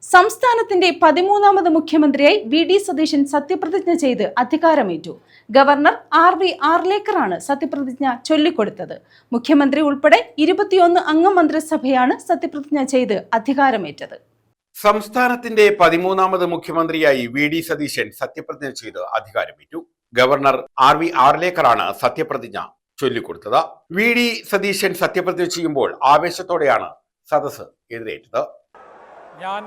സംസ്ഥാനത്തിന്റെ 13ാമത് മുഖ്യമന്ത്രിയായി വി.ഡി. സതീശൻ സത്യപ്രതിജ്ഞ ചെയ്ത് അധികാരമേറ്റു. ഗവർണർ ആർ.വി. ആർലേക്കറാണ് സത്യപ്രതിജ്ഞ ചൊല്ലിക്കൊടുത്തത്. മുഖ്യമന്ത്രി ഉൾപ്പെടെ 21 അംഗ മന്ത്രിസഭയാണ് സത്യപ്രതിജ്ഞ ചെയ്ത് അധികാരമേറ്റത്. സംസ്ഥാനത്തിന്റെ 13ാമത് മുഖ്യമന്ത്രിയായി വി.ഡി. സതീശൻ സത്യപ്രതിജ്ഞ ചെയ്ത് അധികാരമേറ്റു. ഗവർണർ ആർ.വി. ആർലേക്കറാണ് സത്യപ്രതിജ്ഞ ചൊല്ലിക്കൊടുത്തത്. വി.ഡി. സതീശൻ സത്യപ്രതിജ്ഞ ചെയ്യുമ്പോൾ ആവേശത്തോടെയാണ് സദസ്സ് എതിരേറ്റത്. ഞാൻ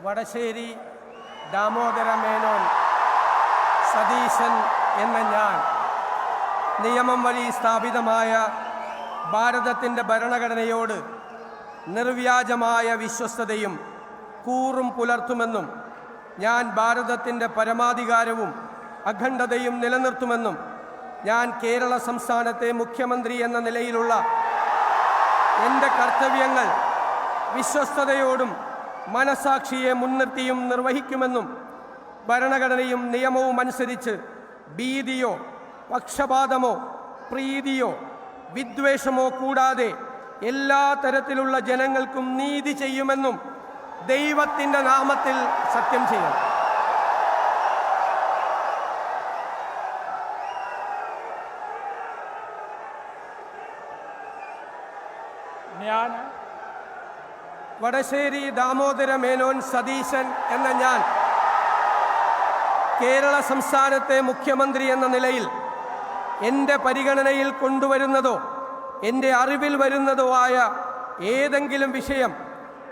വടശ്ശേരി ദാമോദര മേനോൻ സതീശൻ എന്ന ഞാൻ നിയമം വഴി സ്ഥാപിതമായ ഭാരതത്തിൻ്റെ ഭരണഘടനയോട് നിർവ്യാജമായ വിശ്വസ്തതയും കൂറും പുലർത്തുമെന്നും ഞാൻ ഭാരതത്തിൻ്റെ പരമാധികാരവും അഖണ്ഡതയും നിലനിർത്തുമെന്നും ഞാൻ കേരള സംസ്ഥാനത്തെ മുഖ്യമന്ത്രി എന്ന നിലയിലുള്ള എൻ്റെ കർത്തവ്യങ്ങൾ വിശ്വസ്തയോടും മനസാക്ഷിയെ മുൻനിർത്തിയും നിർവഹിക്കുമെന്നും ഭരണഘടനയും നിയമവും അനുസരിച്ച് ഭീതിയോ പക്ഷപാതമോ പ്രീതിയോ വിദ്വേഷമോ കൂടാതെ എല്ലാ തരത്തിലുള്ള ജനങ്ങൾക്കും നീതി ചെയ്യുമെന്നും ദൈവത്തിൻ്റെ നാമത്തിൽ സത്യം ചെയ്യും. ഞാൻ വടശ്ശേരി ദാമോദര മേനോൻ സതീശൻ എന്ന ഞാൻ കേരള സംസ്ഥാനത്തെ മുഖ്യമന്ത്രി എന്ന നിലയിൽ എൻ്റെ പരിഗണനയിൽ കൊണ്ടുവരുന്നതോ എൻ്റെ അറിവിൽ വരുന്നതോ ആയ ഏതെങ്കിലും വിഷയം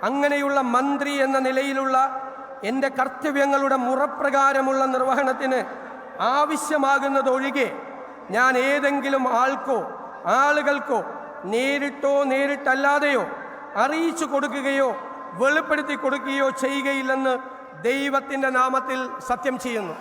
അങ്ങനെയുള്ള മന്ത്രി എന്ന നിലയിലുള്ള എൻ്റെ കർത്തവ്യങ്ങളുടെ മുറപ്രകാരമുള്ള നിർവഹണത്തിന് ആവശ്യമാകുന്നതൊഴികെ ഞാൻ ഏതെങ്കിലും ആൾക്കോ ആളുകൾക്കോ നേരിട്ടോ നേരിട്ടല്ലാതെയോ അറിയിച്ചു കൊടുക്കുകയോ വെളിപ്പെടുത്തി കൊടുക്കുകയോ ചെയ്യുകയില്ലെന്ന് ദൈവത്തിൻ്റെ നാമത്തിൽ സത്യം ചെയ്യുന്നു.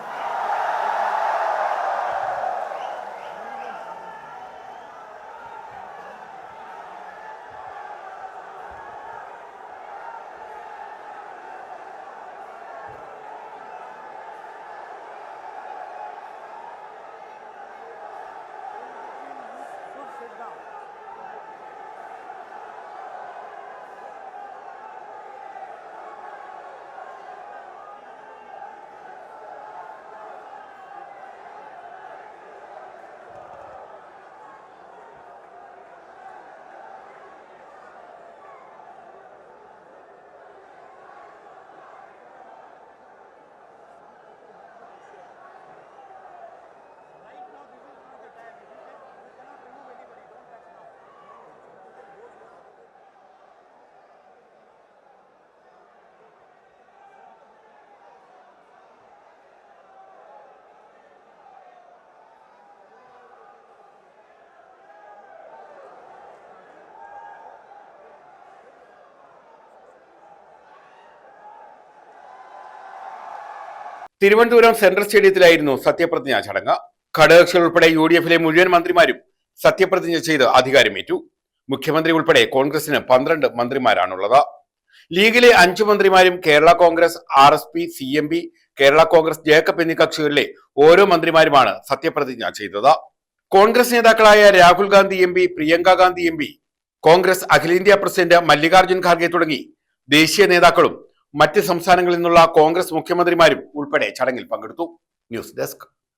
തിരുവനന്തപുരം സെൻട്രൽ സ്റ്റേഡിയത്തിലായിരുന്നു സത്യപ്രതിജ്ഞാ ചടങ്ങ്. ഘടകകക്ഷികൾ ഉൾപ്പെടെ യു.ഡി.എഫിലെ മുഴുവൻ മന്ത്രിമാരും സത്യപ്രതിജ്ഞ ചെയ്ത് അധികാരമേറ്റു. മുഖ്യമന്ത്രി ഉൾപ്പെടെ കോൺഗ്രസിന് 12 മന്ത്രിമാരാണുള്ളത്. ലീഗിലെ 5 മന്ത്രിമാരും കേരള കോൺഗ്രസ്, ആർ.എസ്.പി, CMP, കേരള കോൺഗ്രസ് ജേക്കബ് എന്നീ കക്ഷികളിലെ ഓരോ മന്ത്രിമാരുമാണ് സത്യപ്രതിജ്ഞ ചെയ്തത്. കോൺഗ്രസ് നേതാക്കളായ രാഹുൽ ഗാന്ധി MP, പ്രിയങ്ക ഗാന്ധി MP, കോൺഗ്രസ് അഖിലേന്ത്യാ പ്രസിഡന്റ് മല്ലികാർജ്ജുൻ ഖാർഗെ തുടങ്ങി ദേശീയ നേതാക്കളും മറ്റ് സംസ്ഥാനങ്ങളിൽ നിന്നുള്ള കോൺഗ്രസ് മുഖ്യമന്ത്രിമാരും ഉൾപ്പെടെ ചടങ്ങിൽ പങ്കെടുത്തു. News desk.